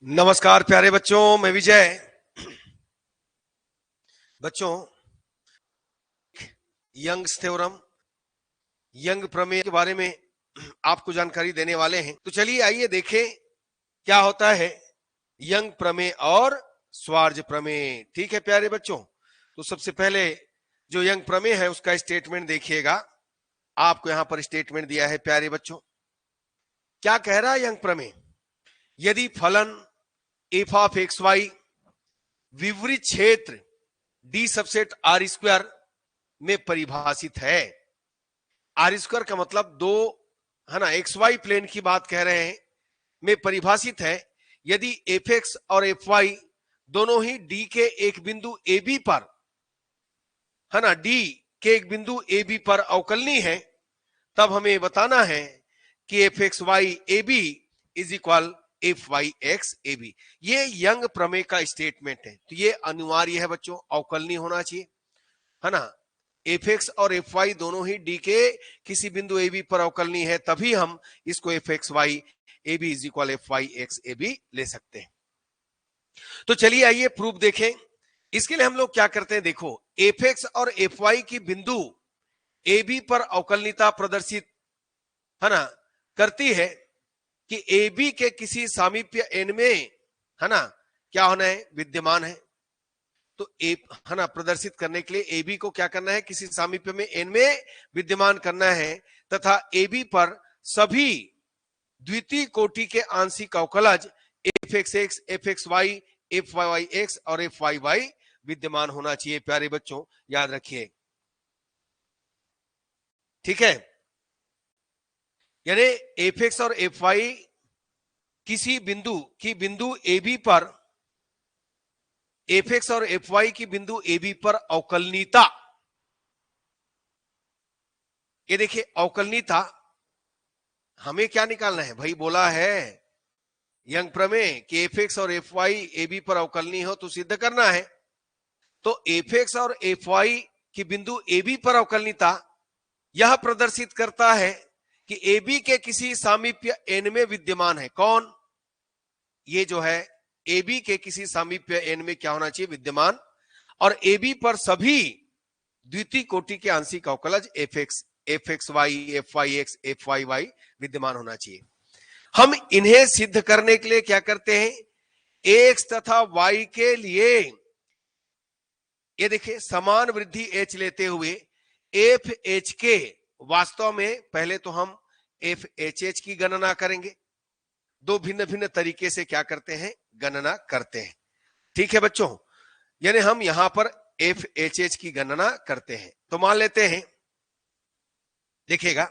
नमस्कार प्यारे बच्चों, मैं विजय। बच्चों, यंग्स थ्योरम, यंग प्रमेय के बारे में आपको जानकारी देने वाले हैं। तो चलिए आइए देखें क्या होता है यंग प्रमेय और स्वार्ज प्रमेय। ठीक है प्यारे बच्चों, तो सबसे पहले जो यंग प्रमेय है उसका स्टेटमेंट देखिएगा। आपको यहां पर स्टेटमेंट दिया है प्यारे बच्चों। क्या कह रहा है यंग प्रमेय? यदि फलन एफ ऑफ एक्स वाई विवरित क्षेत्र डी सबसेट आर स्क्वायर में परिभाषित है। आर स्क्वायर का मतलब दो है ना, एक्स वाई प्लेन की बात कह रहे हैं, में परिभाषित है। यदि एफ एक्स और एफ वाई दोनों ही डी के एक बिंदु ए बी पर है ना, डी के एक बिंदु ए बी पर अवकलनीय है, तब हमें बताना है कि F X Y A B is equal F Y X A B. ये यंग प्रमेय का स्टेटमेंट है। तो ये अनिवार्य है बच्चों, अवकलनीय होना चाहिए, है ना। एफ एक्स और एफ वाई दोनों ही डी के किसी बिंदु ए बी पर अवकलनीय है, तभी हम इसको F X Y A B is equal F Y X A B ले सकते हैं। तो चलिए आइए प्रूफ देखें। इसके लिए हम लोग क्या करते हैं, देखो, एफ एक्स और एफ वाई की बिंदु ए बी पर अवकलनीयता प्रदर्शित है ना करती है कि ए बी के किसी सामीप्य एन में है ना क्या होना है, विद्यमान है। तो ए है ना प्रदर्शित करने के लिए ए बी को क्या करना है, किसी सामीप्य में एन में विद्यमान करना है, तथा ए बी पर सभी द्वितीय कोटि के आंशिक अवकलज F X, F X Y, F Y Y X और एफ वाई वाई विद्यमान होना चाहिए। प्यारे बच्चों याद रखिए, ठीक है। यानी एफ एक्स और एफ वाई किसी बिंदु ए बी पर, एफ एक्स और एफ वाई की बिंदु ए बी पर अवकलनीयता, ये देखिए अवकलनीयता हमें क्या निकालना है भाई, बोला है यंग प्रमेय कि एफ एक्स और एफ वाई ए बी पर अवकलनीय हो तो सिद्ध करना है। तो एफ एक्स और एफ वाई की बिंदु ए बी पर अवकलनीयता यह प्रदर्शित करता है कि ए बी के किसी सामीप्य एन में विद्यमान है। कौन? ये जो है ए बी के किसी सामीप्य एन में क्या होना चाहिए, विद्यमान। और ए बी पर सभी द्वितीय कोटि के आंशिक अवकलज F X Y, F Y X, F Y Y विद्यमान होना चाहिए। हम इन्हें सिद्ध करने के लिए क्या करते हैं, एक्स तथा वाई के लिए ये देखिए समान वृद्धि एच लेते हुए एफ एच के, वास्तव में पहले तो हम एफ एच एच की गणना करेंगे। दो भिन्न भिन्न तरीके से क्या करते हैं, गणना करते हैं। ठीक है बच्चों, यानी हम यहां पर एफ एच एच की गणना करते हैं। तो मान लेते हैं, देखिएगा,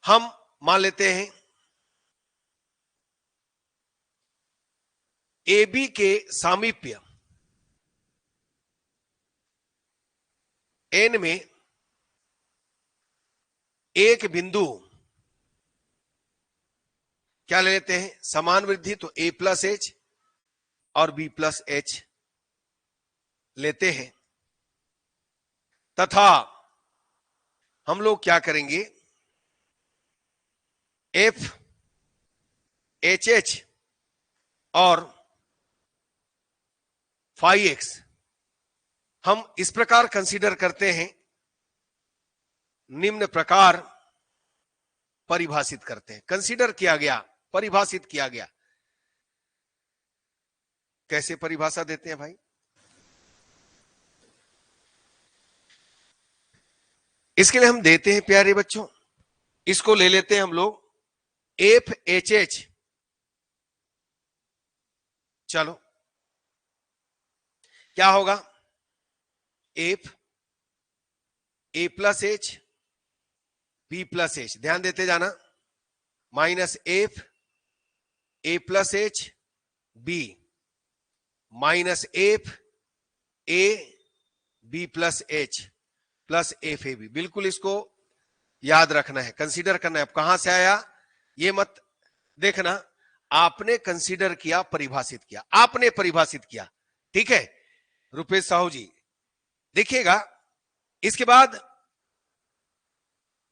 हम मान लेते हैं ए बी के सामीप्य एन में एक बिंदु क्या ले लेते हैं, समान वृद्धि, तो ए प्लस एच और बी प्लस एच लेते हैं, तथा हम लोग क्या करेंगे, एफ एच एच और फाई एक्स हम इस प्रकार कंसीडर करते हैं, निम्न प्रकार परिभाषित करते हैं। कंसीडर किया गया, परिभाषित किया गया। कैसे परिभाषा देते हैं भाई, इसके लिए हम देते हैं प्यारे बच्चों, इसको ले लेते हैं हम लोग एफ एच एच। चलो क्या होगा, F A plus H B plus H, ध्यान देते जाना, minus F A plus H B minus F A B plus H plus F A B. बिल्कुल इसको याद रखना है, कंसीडर करना है। अब कहां से आया ये मत देखना, आपने कंसीडर किया, परिभाषित किया, आपने परिभाषित किया, ठीक है रुपेश साहू जी। देखिएगा इसके बाद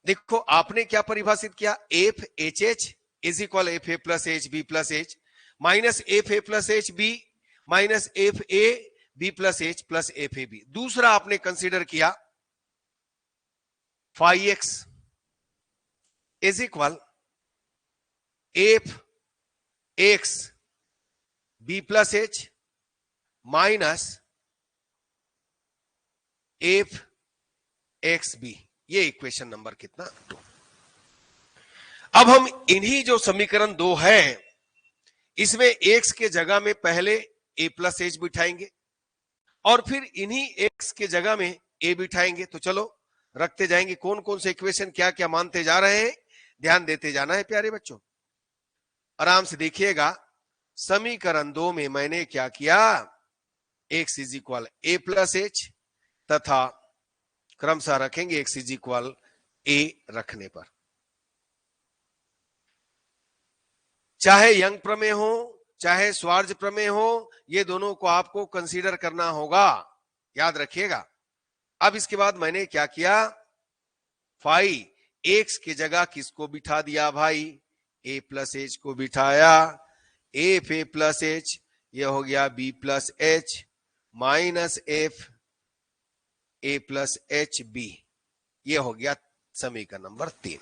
देखो आपने क्या परिभाषित किया, F H H is equal F A plus H B plus H minus F A plus H B minus F A B plus H plus F A B. दूसरा आपने कंसीडर किया phi X is equal F X B plus H minus F X B. ये equation number कितना 2। अब हम इन्हीं जो समीकरण 2 है इसमें एक्स के जगह में पहले ए प्लस एच बिठाएंगे और फिर इन्हीं एक्स के जगह में ए बिठाएंगे। तो चलो रखते जाएंगे कौन कौन से इक्वेशन क्या क्या मानते जा रहे हैं, ध्यान देते जाना है प्यारे बच्चों, आराम से देखिएगा। समीकरण 2 में मैंने क्या किया, x is equal A plus H तथा क्रमशः रखेंगे एक्स इज इक्वल ए रखने पर, चाहे यंग प्रमेय हो चाहे स्वार्ज प्रमेय हो, ये दोनों को आपको कंसीडर करना होगा, याद रखिएगा। अब इसके बाद मैंने क्या किया, फाई एक्स की जगह किसको बिठा दिया भाई, ए प्लस एच को बिठाया, एफ ए प्लस एच ये हो गया B plus H minus F A plus H B, ये हो गया समीकरण नंबर 3।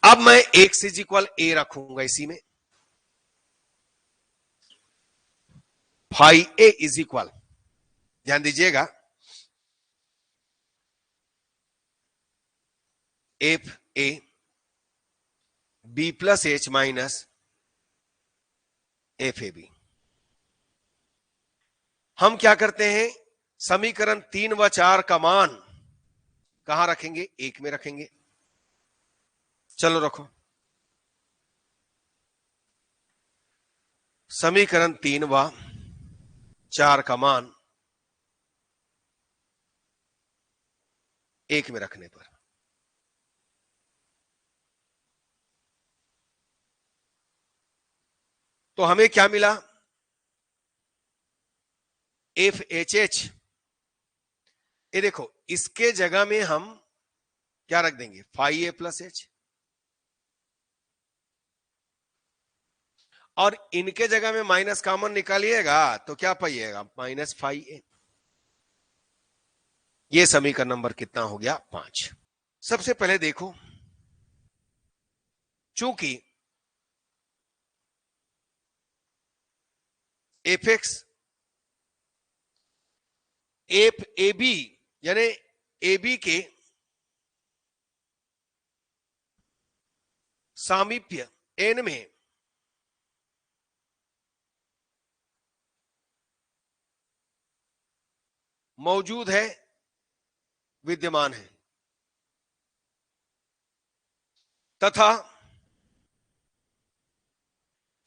अब मैं एक्स इज इक्वल ए रखूंगा इसी में, फाई ए इज इक्वल, ध्यान दीजिएगा, F A B plus H minus F A B. हम क्या करते हैं, समीकरण 3 व 4 का मान कहां रखेंगे, एक में रखेंगे। चलो रखो, समीकरण 3 व 4 का मान एक में रखने पर तो हमें क्या मिला, एफ एच एच, ये देखो इसके जगह में हम क्या रख देंगे, फाई ए प्लस एच, और इनके जगह में माइनस कॉमन निकालिएगा तो क्या पाइएगा, माइनस फाई ए। ये समीकरण नंबर कितना हो गया, 5। सबसे पहले देखो, चूंकि F X F A B यानी ए बी के सामीप्य एन में मौजूद है, विद्यमान है, तथा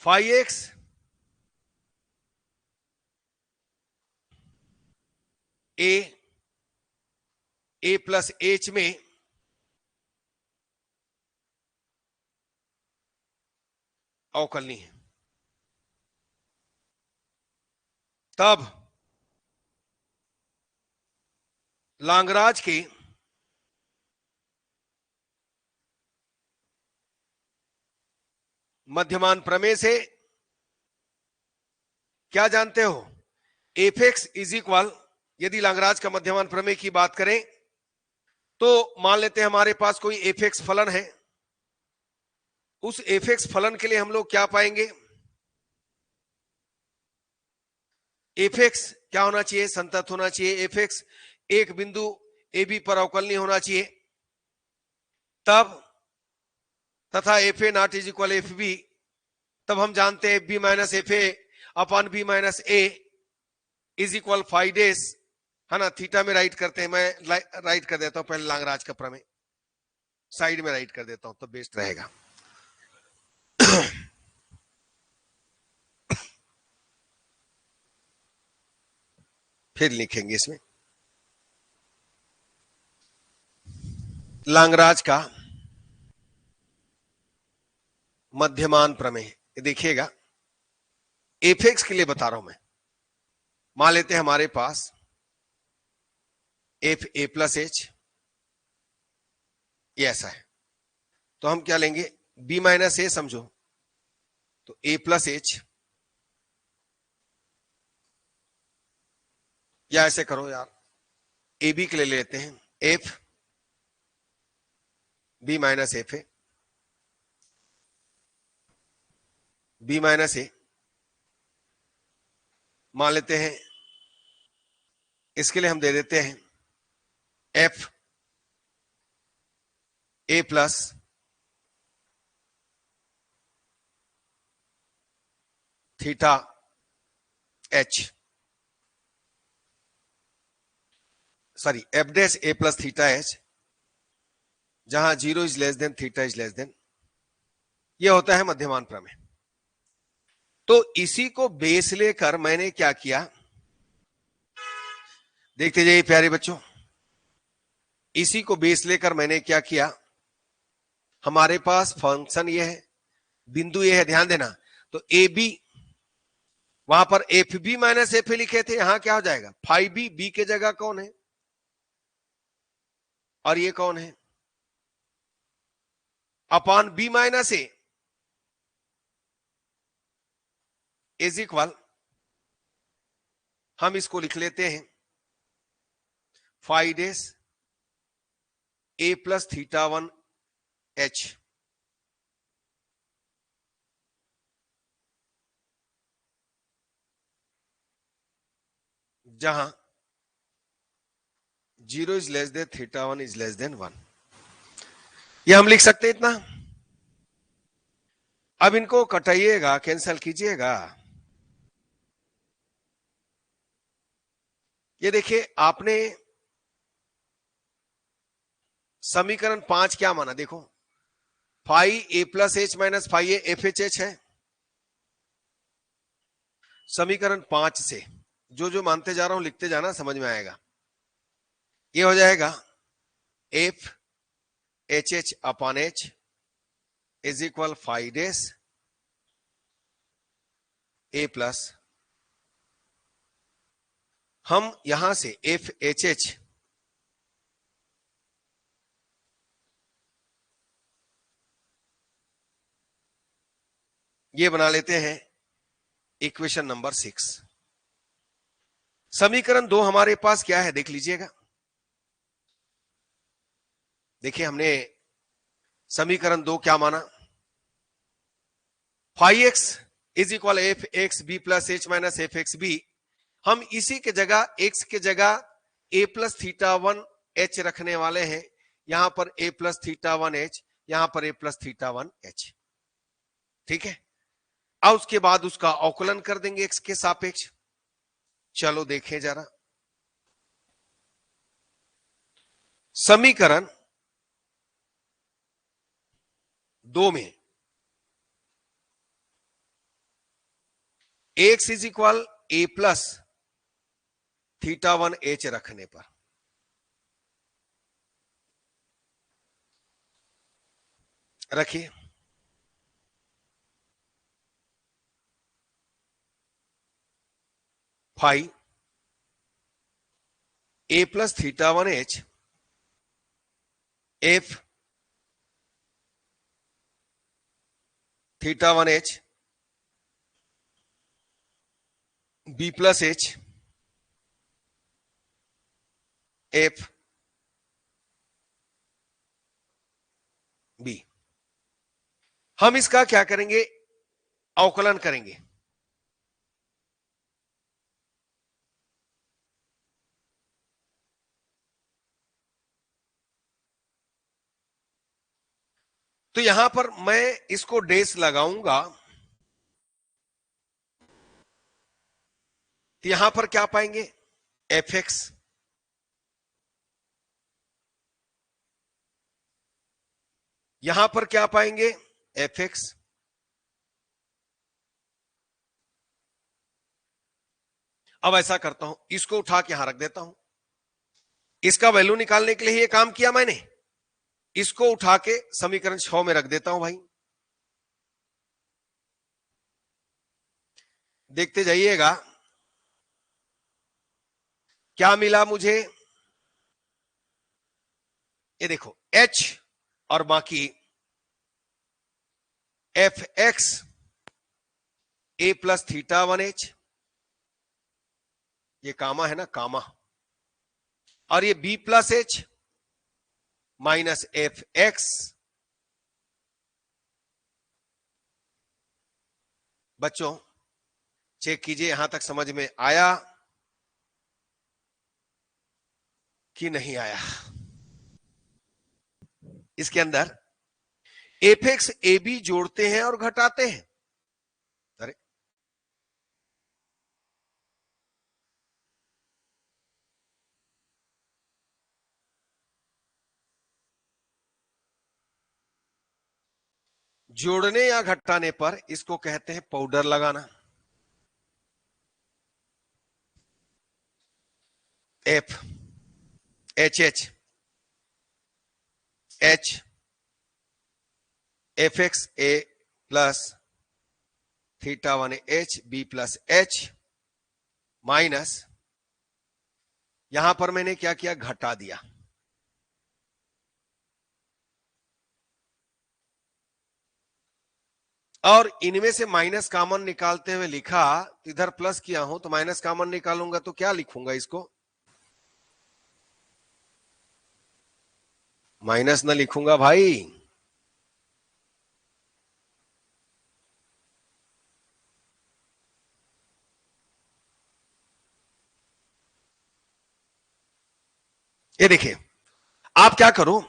phi x A plus H में अवकलनीय है, तब लांगराज के मध्यमान प्रमेय से क्या जानते हो, एफ एक्स इज इक्वल, यदि लांगराज का मध्यमान प्रमेय की बात करें तो मान लेते हैं हमारे पास कोई एफ एक्स फलन है, उस एफ एक्स फलन के लिए हम लोग क्या पाएंगे, एफ एक्स क्या होना चाहिए, संतत होना चाहिए, एफ एक्स एक बिंदु ए बी पर अवकलनीय होना चाहिए, तब तथा F A not is equal F B, तब हम जानते हैं F B minus F A upon B minus A is equal phi dash, है ना, थीटा में राइट करते हैं, मैं राइट कर देता हूं पहले लांगराज का प्रमेय, साइड में राइट कर देता हूं तो बेस्ट रहेगा। फिर लिखेंगे इसमें लांगराज का मध्यमान प्रमेय, देखिएगा एफ एक्स के लिए बता रहा हूं मैं, मान लेते हैं हमारे पास एफ ए प्लस एच ये ऐसा है, तो हम क्या लेंगे, बी माइनस ए समझो, तो ए प्लस एच, या ऐसे करो यार, ए बी के लिए लेते हैं, F B minus F A, B minus A मान लेते हैं, इसके लिए हम दे देते हैं F A plus theta H, sorry F dash A plus theta H, जहां zero is less than theta is less than, ये होता है मध्यमान प्रमेय। तो इसी को बेस लेकर मैंने क्या किया, देखते जाइए प्यारे बच्चों, इसी को बेस लेकर मैंने क्या किया, हमारे पास फंक्शन ये है, बिंदु ये है, ध्यान देना, तो ए बी, वहां पर F B minus F A लिखे थे, यहां क्या हो जाएगा, फाइव बी, बी के जगह कौन है और ये कौन है, upon B minus A is equal, हम इसको लिख लेते हैं phi dash A plus theta one H, जहां zero is less than theta one is less than one, ये हम लिख सकते हैं इतना। अब इनको कटाइएगा, कैंसल कीजिएगा, ये देखिए आपने समीकरण 5 क्या माना, देखो five A plus H minus five A F H H है, समीकरण 5 से जो जो मानते जा रहा हूं लिखते जाना, समझ में आएगा। ये हो जाएगा F H H upon H is equal five dash A plus, हम यहां से एफ एच एच ये बना लेते हैं इक्वेशन नंबर 6। समीकरण 2 हमारे पास क्या है देख लीजिएगा, देखिए हमने समीकरण 2 क्या माना, phi X is equal F X B plus H minus F X B, हम इसी के जगह एक्स के जगह A plus theta one H रखने वाले हैं, यहां पर A plus theta one H, यहां पर A plus theta one H, ठीक है। अब उसके बाद उसका अवकलन कर देंगे एक्स के सापेक्ष, चलो देखें जरा, समीकरण 2 में X is equal A plus theta one H रखने पर, रखिए five A plus theta one H F theta one H B plus H F B, हम इसका क्या करेंगे, अवकलन करेंगे, तो यहां पर मैं इसको डेस लगाऊंगा, तो यहां पर क्या पाएंगे, एफ एक्स यहां पर क्या पाएंगे, एफ एक्स, अब ऐसा करता हूं, इसको उठा के यहां रख देता हूं, इसका वैल्यू निकालने के लिए ये काम किया मैंने, इसको उठा के समीकरण 6 में रख देता हूं भाई, देखते जाइएगा क्या मिला मुझे, ये देखो h और बाकी F X A plus theta 1h, ये कामा है ना, कामा, और ये B plus H minus F X. बच्चों चेक कीजिए यहां तक समझ में आया कि नहीं आया। इसके अंदर एफ एक्स ए बी जोड़ते हैं और घटाते हैं। अरे जोड़ने या घटाने पर इसको कहते हैं पाउडर लगाना। F H H H F X A plus theta 1h B plus H minus, यहां पर मैंने क्या किया, घटा दिया। और इनमें से माइनस कॉमन निकालते हुए लिखा, इधर प्लस किया हूं तो माइनस कॉमन निकालूंगा तो क्या लिखूंगा, इसको माइनस ना लिखूंगा भाई, ये देखिए। आप क्या करो,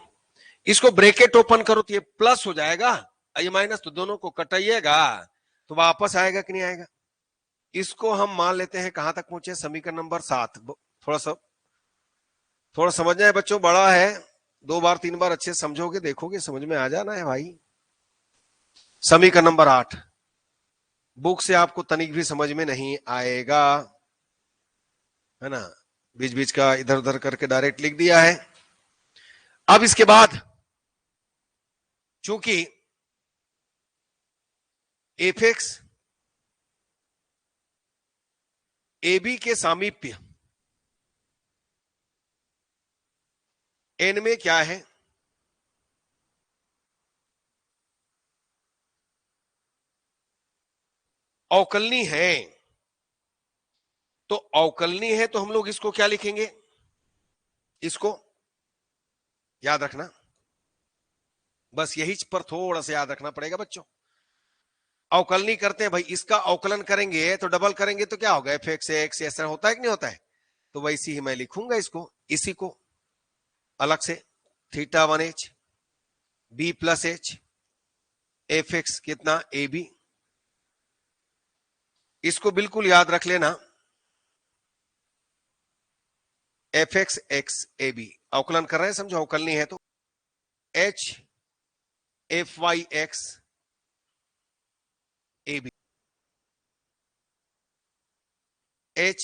इसको ब्रैकेट ओपन करो तो ये प्लस हो जाएगा, ये माइनस, तो दोनों को कटाइएगा तो वापस आएगा कि नहीं आएगा। इसको हम मान लेते हैं कहां तक पहुंचे, समीकरण नंबर 7। थोड़ा समझना है बच्चों, बड़ा है, 2 बार 3 बार अच्छे समझोगे, देखोगे समझ में आ जाना है भाई। समीकरण नंबर 8 बुक से आपको तनिक भी समझ में नहीं आएगा, है ना, बीच बीच का इधर उधर करके डायरेक्ट लिख दिया है। अब इसके बाद चूंकि एफ एक्स ए बी के सामीप्य एन में क्या है, अवकलनी है, तो अवकलनी है तो हम लोग इसको क्या लिखेंगे, इसको याद रखना, बस यही पर थोड़ा सा याद रखना पड़ेगा बच्चों। अवकलनी करते हैं भाई, इसका अवकलन करेंगे तो डबल करेंगे तो क्या होगा, एफ एक्स एक्स, ऐसा होता है कि नहीं होता है, तो वैसे ही मैं लिखूंगा इसको, इसी को अलग से, theta 1h B plus H F X कितना ए बी, इसको बिल्कुल याद रख लेना, F X X A B अवकलन कर रहे हैं, समझो अवकलनी है तो H F Y X A B, H,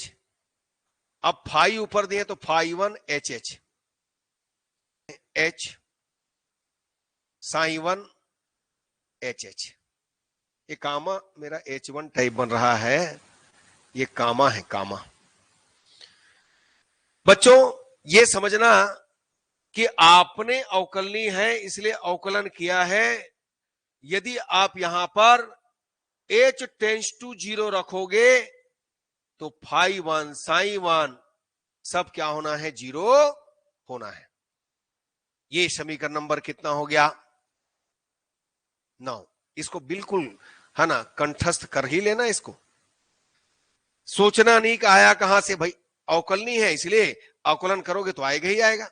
अब फाई ऊपर दिए तो phi 1 H H, H psi 1 H H, ये कामा मेरा H1 टाइप बन रहा है, ये कामा है, कामा। बच्चों ये समझना कि आपने अवकलनी है इसलिए अवकलन किया है, यदि आप यहां पर h टेंस टू 0 रखोगे तो फाई 1 साई 1 सब क्या होना है, 0 होना है। ये समीकरण नंबर कितना हो गया, 9। इसको बिल्कुल, है ना, कंठस्थ कर ही लेना, इसको सोचना नहीं कि आया कहां से भाई, अवकलनी है इसलिए अवकलन करोगे तो आएगा ही आएगा।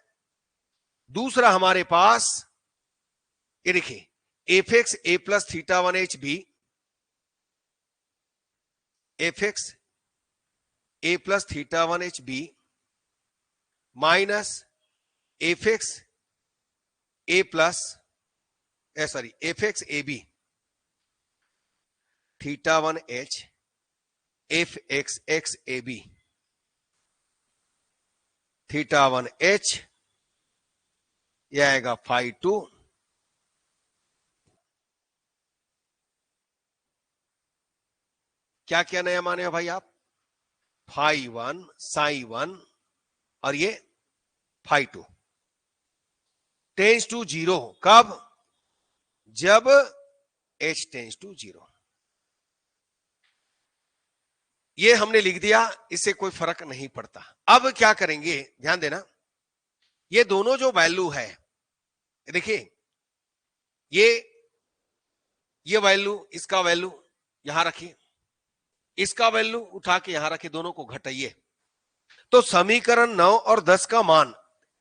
दूसरा हमारे पास ये देखिए, F X A plus theta 1h B, F X A plus theta 1h B minus F X A plus sorry F X A B theta 1h F X X A B theta 1h, यह आएगा phi 2 क्या क्या नया माने हो भाई आप, phi 1 Sai 1 और ये फाई 2। Tense to zero. कब? जब h टेंस टू जीरो। ये हमने लिख दिया, इससे कोई फर्क नहीं पड़ता। अब क्या करेंगे, ध्यान देना, ये दोनों जो वैल्यू है, देखिए ये वैल्यू, इसका वैल्यू यहां रखिए, इसका वैल्यू उठा के यहां रखिए, दोनों को घटाइए, तो समीकरण 9 और 10 का मान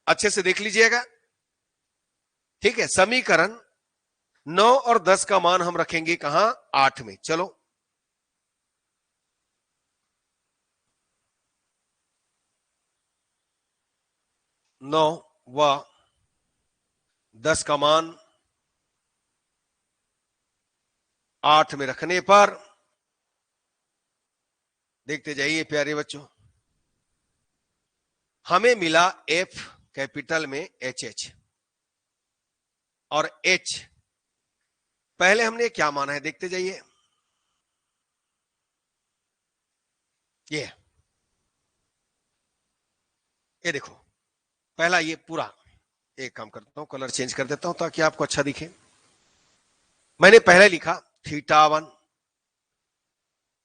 अच्छे से देख लीजिएगा। ठीक है, समीकरण 9 और 10 का मान हम रखेंगे कहां? 8 में। चलो, नौ व 10 का मान 8 में रखने पर देखते जाइए प्यारे बच्चों, हमें मिला F कैपिटल में HH और H पहले हमने क्या माना है, देखते जाइए। ये देखो, पहला ये पूरा, एक काम करता हूं, कलर चेंज कर देता हूं ताकि आपको अच्छा दिखे। मैंने पहले लिखा θ1,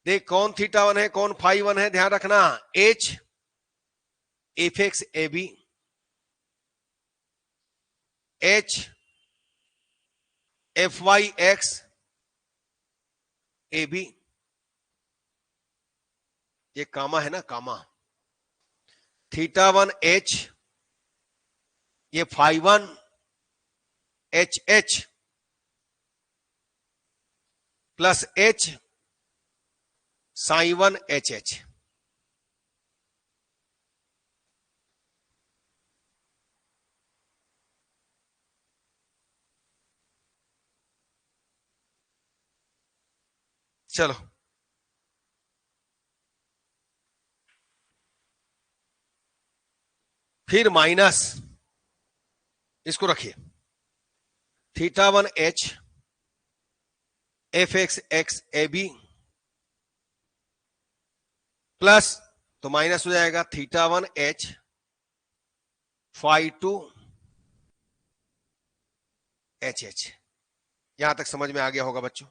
देख कौन θ1 है कौन φ1 है, ध्यान रखना, H fx ab, H fyx ab, ये कामा है ना, कामा, θ1 H, ये φ1 HH प्लस H ψ1 HH। चलो, फिर माइनस, इसको रखिए, θ1 H fx ab प्लस, तो माइनस हो जाएगा θ1 H φ2 HH। यहां तक समझ में आ गया होगा बच्चों,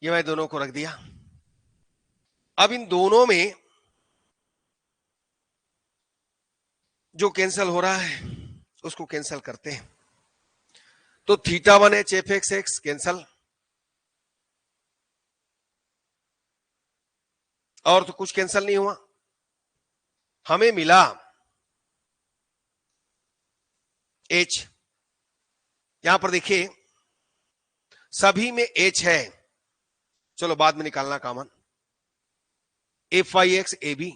ये मैं दोनों को रख दिया। अब इन दोनों में जो कैंसिल हो रहा है उसको कैंसिल करते हैं, तो θ1 H fx कैंसिल, और तो कुछ कैंसिल नहीं हुआ। हमें मिला H, यहां पर देखिए सभी में H है, चलो बाद में निकालना कॉमन, fyx ab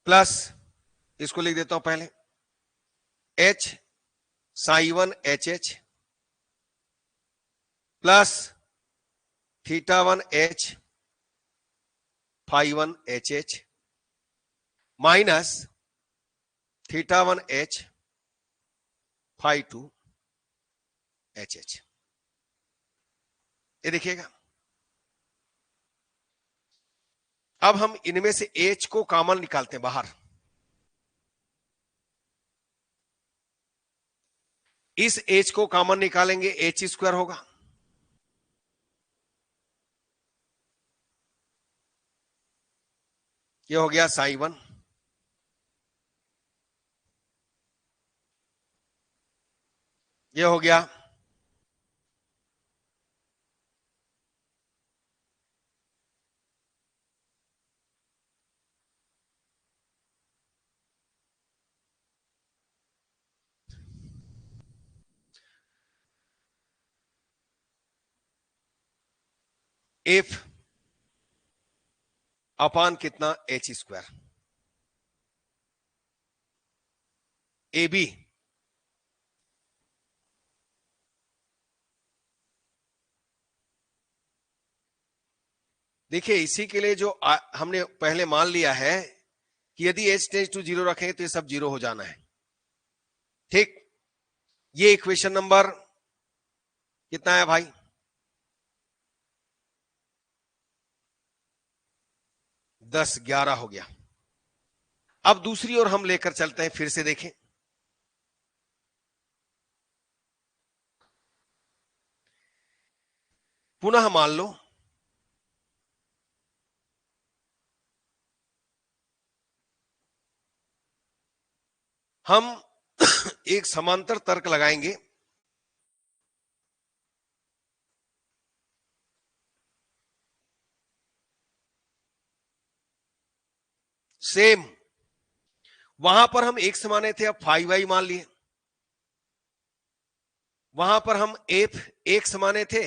प्लस, इसको लिख देता हूं पहले, H ψ1 HH plus θ1 H φ1 HH minus θ1 H φ2 HH। ये देखिएगा, अब हम इनमें से H को कॉमन निकालते हैं बाहर, इस H को कॉमन निकालेंगे, H स्क्वायर होगा, ये हो गया ψ1, ये हो गया F अपान कितना, H स्क्वायर AB देखिए, इसी के लिए जो हमने पहले मान लिया है कि यदि H टेंस टू जीरो रखें तो ये सब जीरो हो जाना है। ठीक, ये इक्वेशन नंबर कितना है भाई, 10 11 हो गया। अब दूसरी ओर हम लेकर चलते हैं, फिर से देखें, पुनः मान लो हम एक समांतर तर्क लगाएंगे। सेम वहां पर हम एक समाने थे, अब 5y मान लिए। वहां पर हम एफ एक समाने थे,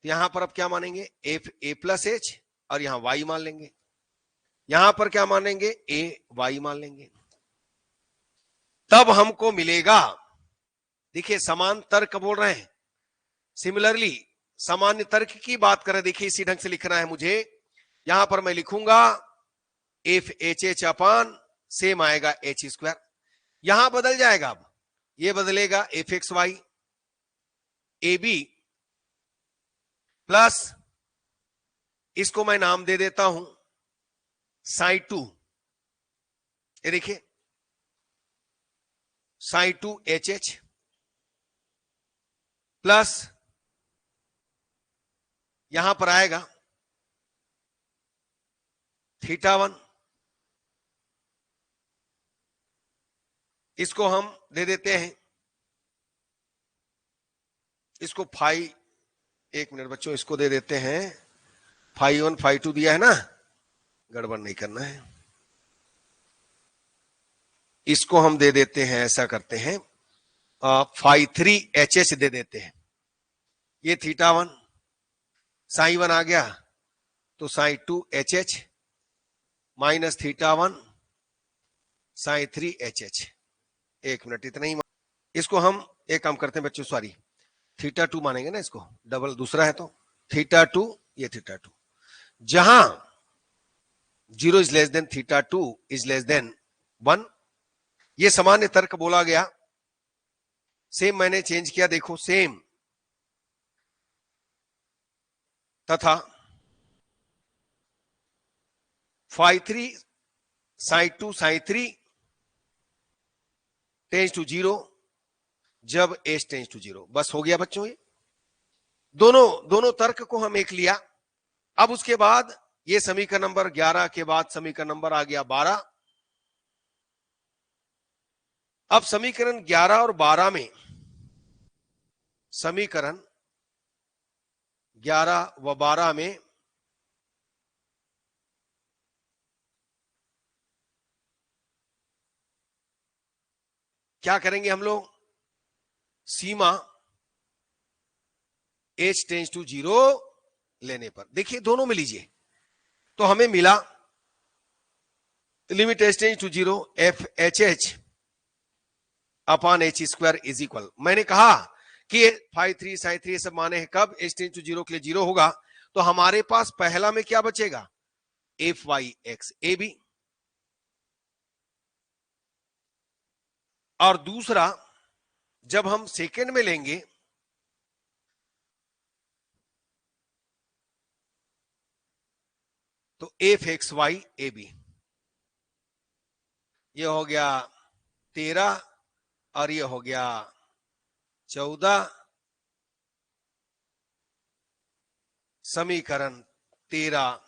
यहां पर अब क्या मानेंगे, एफ ए प्लस एच, और यहां y मान लेंगे। यहां पर क्या मानेंगे, ए वाई मान लेंगे। तब हमको मिलेगा, देखिए समान तर्क बोल रहे हैं, सिमिलरली सामान्य तर्क की बात करें, देखिए इसी ढंग से लिखना है मुझे। यहां पर मैं लिखूंगा F H H upon same आएगा एच स्क्वायर। यहां बदल जाएगा, अब ये बदलेगा F X Y A B plus, इसको मैं नाम दे देता हूं साई 2, ये देखिए साई 2 एच एच प्लस यहां पर आएगा थीटा 1, इसको हम दे देते हैं, इसको फाई, एक मिनट बच्चों, इसको दे देते हैं फाई 1 फाई 2 दिया है ना, गड़बड़ नहीं करना है, इसको हम दे देते हैं, ऐसा करते हैं फाई 3 एच एच दे देते हैं। ये थीटा 1 साई 1 आ गया, तो Sai 2 H H minus theta 1 Sai 3 H H. एक मिनट, इतना ही। इसको हम एक काम करते हैं बच्चों, सॉरी थीटा 2 मानेंगे ना, इसको डबल दूसरा है तो थीटा 2, ये थीटा 2, जहां 0 is less than theta 2 is less then 1, ये सामान्य तर्क बोला गया। सेम मैंने चेंज किया, देखो सेम तथा phi 3 psi 2 psi 3 tends to 0 जब एच टेंस टू 0, बस हो गया बच्चों। ये दोनों तर्क को हम एक लिया। अब उसके बाद ये समीकरण नंबर 11 के बाद समीकरण नंबर आ गया 12। अब समीकरण 11 और 12 में, समीकरण 11 व 12 में क्या करेंगे हम लोग, सीमा h टेंस टू 0 लेने पर, देखिए दोनों में लीजिए, तो हमें मिला limit h tends to 0 F H H upon H square is equal, मैंने कहा कि फाई 3 साई 3 सब माने हैं, कब h टेंस टू 0 के लिए 0 होगा, तो हमारे पास पहला में क्या बचेगा, F Y X A B, और दूसरा जब हम सेकेंड में लेंगे तो F X Y A B, ये हो गया 13 और ये हो गया 14, समीकरण 13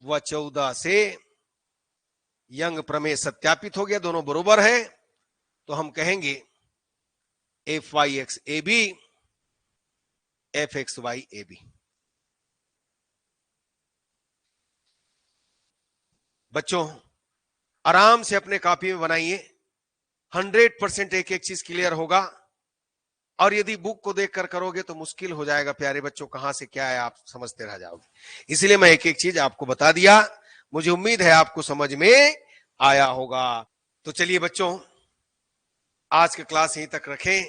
व 14 से यंग प्रमेय सत्यापित हो गया, दोनों बरोबर है, तो हम कहेंगे F Y X A B F X Y A B. बच्चों आराम से अपने कॉपी में बनाइए, 100% एक एक चीज क्लियर होगा, और यदि बुक को देखकर करोगे तो मुश्किल हो जाएगा प्यारे बच्चों, कहां से क्या है आप समझते रह जाओगे। इसलिए मैं एक एक चीज आपको बता दिया, मुझे उम्मीद है आपको समझ में आया होगा। तो चलिए बच्चों आज की क्लास यहीं तक रखें।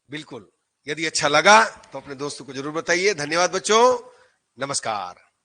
बिल्कुल, यदि अच्छा लगा तो अपने दोस्तों को जरूर बताइए। धन्यवाद बच्चों, नमस्कार।